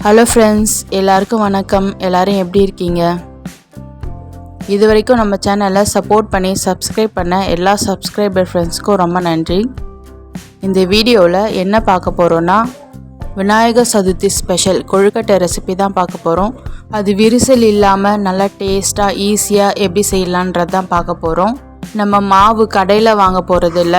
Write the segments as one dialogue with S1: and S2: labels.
S1: Hello friends, எல்லாருக்கும் வணக்கம். எல்லோரும் எப்படி இருக்கீங்க? இது வரைக்கும் நம்ம சேனலை சப்போர்ட் பண்ணி சப்ஸ்கிரைப் பண்ண எல்லா சப்ஸ்கிரைபர் ஃப்ரெண்ட்ஸ்க்கும் ரொம்ப நன்றி. இந்த வீடியோவில் என்ன பார்க்க போகிறோன்னா, விநாயகர் சதுர்த்தி ஸ்பெஷல் கொழுக்கட்டை ரெசிபி தான் பார்க்க போகிறோம். அது விரிசல் இல்லாமல் நல்லா டேஸ்ட்டாக ஈஸியாக எப்படி செய்யலான்றது தான் பார்க்க போகிறோம். நம்ம மாவு கடையில் வாங்க போகிறதில்ல,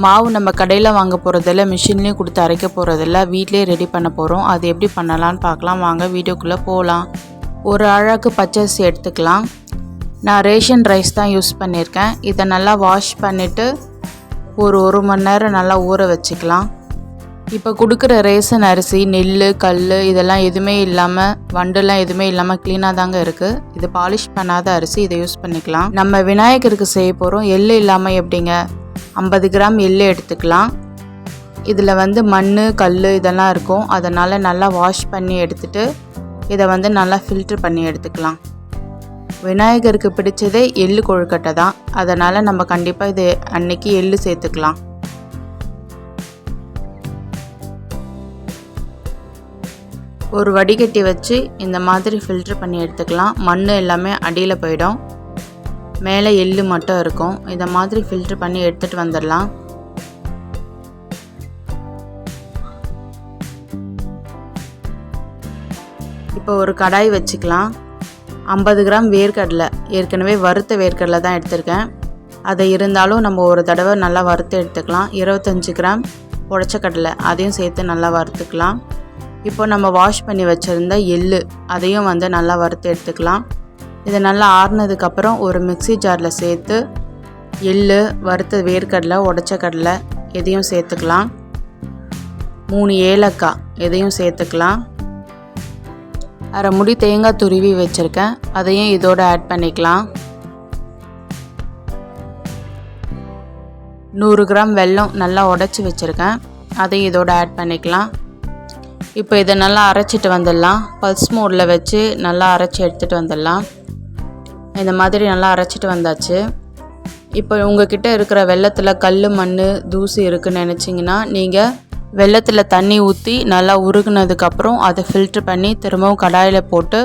S1: மாவு நம்ம கடையில் வாங்க போகிறதில்ல, மிஷின்லேயும் கொடுத்து அரைக்க போகிறதில்ல, வீட்டிலே ரெடி பண்ண போகிறோம். அது எப்படி பண்ணலான்னு பார்க்கலாம். வாங்க வீடியோக்குள்ளே போகலாம். ஒரு அழகு பச்சரிசி எடுத்துக்கலாம். நான் ரேஷன் ரைஸ் தான் யூஸ் பண்ணியிருக்கேன். இதை நல்லா வாஷ் பண்ணிவிட்டு ஒரு மணி நேரம் நல்லா ஊற வச்சுக்கலாம். இப்போ கொடுக்குற ரேஷன் அரிசி நெல் கல் இதெல்லாம் எதுவுமே இல்லாமல், வண்டுலாம் எதுவுமே இல்லாமல் க்ளீனாக தாங்க இருக்குது. இது பாலிஷ் பண்ணாத அரிசி, இதை யூஸ் பண்ணிக்கலாம். நம்ம விநாயகருக்கு செய்ய போகிறோம். எள்ளு இல்லாமல் எப்படிங்க? 50 கிராம் எள்ளு எடுத்துக்கலாம். இதில் மண் கல் இதெல்லாம் இருக்கும். அதனால் நல்லா வாஷ் பண்ணி எடுத்துகிட்டு இதை நல்லா ஃபில்ட்ரு பண்ணி எடுத்துக்கலாம். விநாயகருக்கு பிடிச்சதே எள்ளு கொழுக்கட்டை தான். அதனால் நம்ம கண்டிப்பாக இது அன்னைக்கு எள்ளு சேர்த்துக்கலாம். ஒரு வடிகட்டி வச்சு இந்த மாதிரி ஃபில்ட்ரு பண்ணி எடுத்துக்கலாம். மண் எல்லாமே அடியில் போயிடும், மேலே எள்ளு மட்டும் இருக்கும். இதை மாதிரி ஃபில்ட்ரு பண்ணி எடுத்துகிட்டு வந்துடலாம். இப்போ ஒரு கடாய் வச்சுக்கலாம். 50 கிராம் வேர்க்கடலை, ஏற்கனவே வறுத்த வேர்க்கடலை தான் எடுத்திருக்கேன். அதை இருந்தாலும் நம்ம ஒரு தடவை நல்லா வறுத்து எடுத்துக்கலாம். 25 கிராம் உடைச்ச கடலை, அதையும் சேர்த்து நல்லா வறுத்துக்கலாம். இப்போ நம்ம வாஷ் பண்ணி வச்சுருந்த எள்ளு, அதையும் நல்லா வறுத்து எடுத்துக்கலாம். இதை நல்லா ஆறுனதுக்கப்புறம் ஒரு மிக்ஸி ஜாரில் சேர்த்து எள்ளு, வறுத்த வேர்க்கடலை, உடைச்ச கடலை இதையும் சேர்த்துக்கலாம். 3 ஏலக்காய் இதையும் சேர்த்துக்கலாம். அரை முடி தேங்காய் துருவி வச்சுருக்கேன், அதையும் இதோடு ஆட் பண்ணிக்கலாம். 100 கிராம் வெல்லம் நல்லா உடைச்சி வச்சுருக்கேன், அதையும் இதோடு ஆட் பண்ணிக்கலாம். இப்போ இதை நல்லா அரைச்சிட்டு வந்துடலாம். பல்ஸ் மோடில் வச்சு நல்லா அரைச்சி எடுத்துகிட்டு வந்துடலாம். இந்த மாதிரி நல்லா அரைச்சிட்டு வந்தாச்சு. இப்போ உங்ககிட்ட இருக்கிற வெல்லத்தில் கல் மண் தூசி இருக்குதுன்னு நினச்சிங்கன்னா, நீங்கள் வெல்லத்தில் தண்ணி ஊற்றி நல்லா உருகுனதுக்கப்புறம் அதை ஃபில்ட்ரு பண்ணி திரும்பவும் கடாயில் போட்டு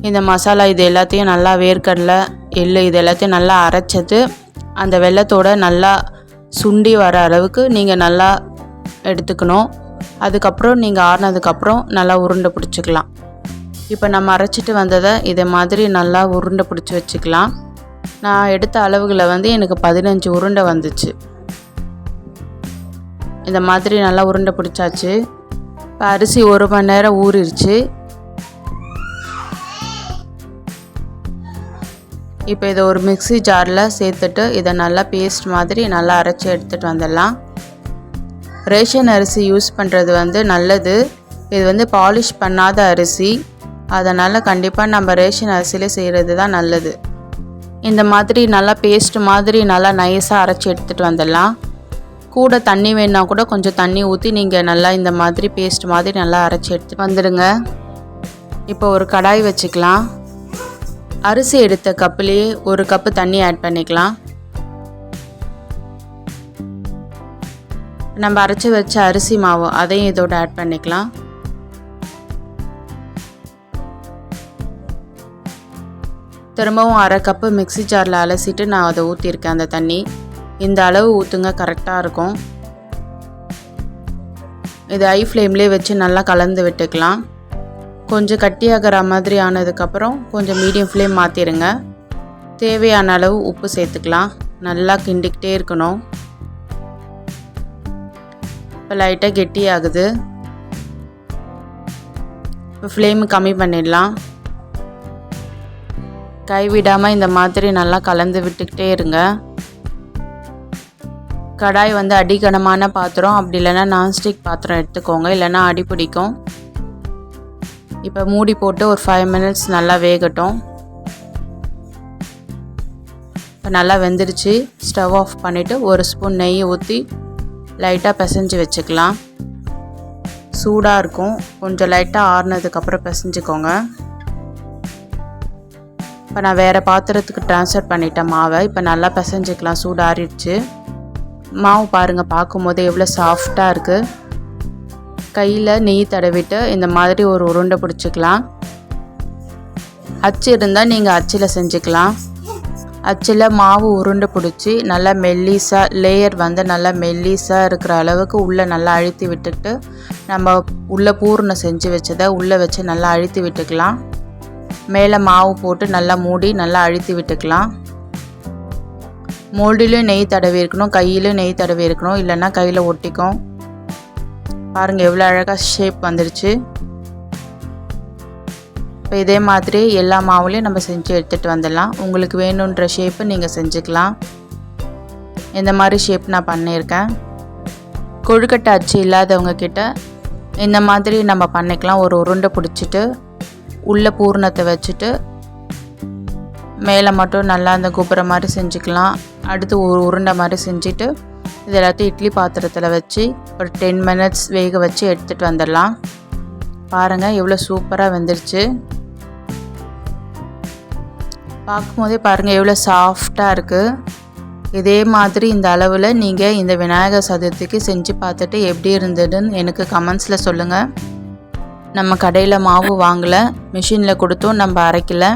S1: இந்த மசாலா இது எல்லாத்தையும் நல்லா வேர்க்கடலை எள்ளு இது எல்லாத்தையும் நல்லா அரைச்சது அந்த வெல்லத்தோடு நல்லா சுண்டி வர அளவுக்கு நீங்கள் நல்லா எடுத்துக்கணும். அதுக்கப்புறம் நீங்கள் ஆறுனதுக்கப்புறம் நல்லா உருண்டை பிடிச்சிக்கலாம். இப்போ நம்ம அரைச்சிட்டு வந்ததை இதை மாதிரி நல்லா உருண்டை பிடிச்சி வச்சுக்கலாம். நான் எடுத்த அளவுகளை எனக்கு 15 உருண்டை வந்துச்சு. இந்த மாதிரி நல்லா உருண்டை பிடிச்சாச்சு. இப்போ அரிசி 1 மணி நேரம் ஊறிடுச்சு. இப்போ இதை ஒரு மிக்ஸி ஜாரில் சேர்த்துட்டு இதை நல்லா பேஸ்ட் மாதிரி நல்லா அரைச்சி எடுத்துகிட்டு வந்துடலாம். ரேஷன் அரிசி யூஸ் பண்ணுறது நல்லது. இது பாலிஷ் பண்ணாத அரிசி, அதனால் கண்டிப்பாக நம்ம ரேஷன் அரிசியிலே செய்கிறது தான் நல்லது. இந்த மாதிரி நல்லா பேஸ்ட் மாதிரி நல்லா நைஸாக அரைச்சி எடுத்துகிட்டு வந்துடலாம். கூட தண்ணி வேணுன்னா கூட கொஞ்சம் தண்ணி ஊற்றி நீங்கள் நல்லா இந்த மாதிரி பேஸ்ட் மாதிரி நல்லா அரைச்சி எடுத்துகிட்டு வந்துடுங்க. இப்போ ஒரு கடாய் வச்சுக்கலாம். அரிசி எடுத்த கப்புலேயே 1 கப்பு தண்ணி ஆட் பண்ணிக்கலாம். நம்ம அரைச்சி வச்ச அரிசி மாவு அதையும் இதோடு ஆட் பண்ணிக்கலாம். திரும்பவும் 1/2 கப்பு மிக்ஸி ஜாரில் அலசிட்டு நான் அதை ஊற்றிருக்கேன். அந்த தண்ணி இந்த அளவு ஊற்றுங்க, கரெக்டாக இருக்கும். இது ஹை ஃப்ளேம்லேயே வச்சு நல்லா கலந்து விட்டுக்கலாம். கொஞ்சம் கட்டியாகிற மாதிரி ஆனதுக்கப்புறம் கொஞ்சம் மீடியம் ஃப்ளேம் மாற்றிடுங்க. தேவையான அளவு உப்பு சேர்த்துக்கலாம். நல்லா கிண்டிக்கிட்டே இருக்கணும். இப்போ லைட்டாக கெட்டியாகுது. இப்போ ஃப்ளேமு கம்மி பண்ணிடலாம். கைவிடாமல் இந்த மாதிரி நல்லா கலந்து விட்டுக்கிட்டே இருங்க. கடாய் அடிகனமான பாத்திரம், அப்படி இல்லைன்னா நான்ஸ்டிக் பாத்திரம் எடுத்துக்கோங்க, இல்லைன்னா அடி பிடிக்கும். இப்போ மூடி போட்டு ஒரு 5 மினிட்ஸ் நல்லா வேகட்டும். இப்போ நல்லா வெந்துருச்சு. ஸ்டவ் ஆஃப் பண்ணிவிட்டு 1 ஸ்பூன் நெய் ஊற்றி லைட்டாக பிசைஞ்சு வச்சுக்கலாம். சூடாக இருக்கும், கொஞ்சம் லைட்டாக ஆறுனதுக்கப்புறம் பிசைஞ்சுக்கோங்க. இப்போ நான் வேறு பாத்திரத்துக்கு ட்ரான்ஸ்ஃபர் பண்ணிட்டேன் மாவை. இப்போ நல்லா பிசைஞ்சிக்கலாம். சூடாறிடுச்சு. மாவு பாருங்கள், பார்க்கும்போது எவ்வளோ சாஃப்டாக இருக்குது. கையில் நெய் தடவிட்டு இந்த மாதிரி ஒரு உருண்டை பிடிச்சிக்கலாம். அச்சு இருந்தால் நீங்கள் அச்சில் செஞ்சுக்கலாம். அச்சில் மாவு உருண்டை பிடிச்சி நல்லா மெல்லிஸாக லேயர் நல்லா மெல்லிஸாக இருக்கிற அளவுக்கு உள்ளே நல்லா அழுத்தி விட்டுக்கிட்டு நம்ம உள்ளே பூர்ணம் செஞ்சு வச்சதை உள்ளே வச்சு நல்லா அழுத்தி விட்டுக்கலாம். மேலே மாவு போட்டு நல்லா மூடி நல்லா அழுத்தி விட்டுக்கலாம். மோல்டிலையும் நெய் தடவி இருக்கணும், கையிலையும் நெய் தடவி இருக்கணும், இல்லைன்னா கையில் ஒட்டிக்கும். பாருங்கள் எவ்வளோ அழகாக ஷேப் வந்துடுச்சு. இப்போ இதே மாதிரி எல்லா மாவுலையும் நம்ம செஞ்சு எடுத்துகிட்டு வந்துடலாம். உங்களுக்கு வேணுன்ற ஷேப்பு நீங்கள் செஞ்சுக்கலாம். இந்த மாதிரி ஷேப் நான் பண்ணியிருக்கேன். கொழுக்கட்டை அச்சு இல்லாதவங்க கிட்ட இந்த மாதிரி நம்ம பண்ணிக்கலாம். ஒரு உருண்டை பிடிச்சிட்டு உள்ளே பூர்ணத்தை வச்சுட்டு மேலே மட்டும் நல்லா அந்த குப்புற மாதிரி செஞ்சுக்கலாம். அடுத்து ஒரு உருண்டை மாதிரி செஞ்சுட்டு இது எல்லாத்தையும் இட்லி பாத்திரத்தில் வச்சு ஒரு 10 மினிட்ஸ் வேக வச்சு எடுத்துகிட்டு வந்துடலாம். பாருங்கள் எவ்வளோ சூப்பராக வெந்துருச்சு. பார்க்கும்போதே பாருங்கள் எவ்வளோ சாஃப்டாக இருக்குது. இதே மாதிரி இந்த அளவில் நீங்கள் இந்த விநாயகர் சதுர்த்திக்கு செஞ்சு பார்த்துட்டு எப்படி இருந்ததுன்னு எனக்கு கமெண்ட்ஸில் சொல்லுங்கள். நம்ம கடையில் மாவு வாங்கலை, மிஷினில் கொடுத்தும் நம்ம அரைக்கலை.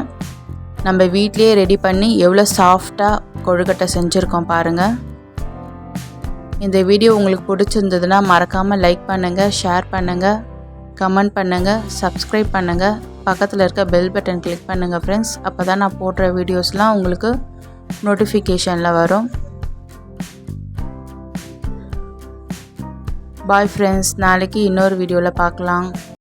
S1: நம்ம வீட்லேயே ரெடி பண்ணி எவ்வளோ சாஃப்டாக கொழுக்கட்டை செஞ்சுருக்கோம் பாருங்கள். இந்த வீடியோ உங்களுக்கு பிடிச்சிருந்ததுன்னா மறக்காமல் லைக் பண்ணுங்கள், ஷேர் பண்ணுங்கள், கமெண்ட் பண்ணுங்கள், சப்ஸ்கிரைப் பண்ணுங்கள், பக்கத்தில் இருக்க பெல் பட்டன் கிளிக் பண்ணுங்கள் ஃப்ரெண்ட்ஸ். அப்போ தான் நான் போடுற வீடியோஸ்லாம் உங்களுக்கு நோட்டிஃபிகேஷனில் வரும். பாய் ஃப்ரெண்ட்ஸ், நாளைக்கு இன்னொரு வீடியோவில் பார்க்கலாம்.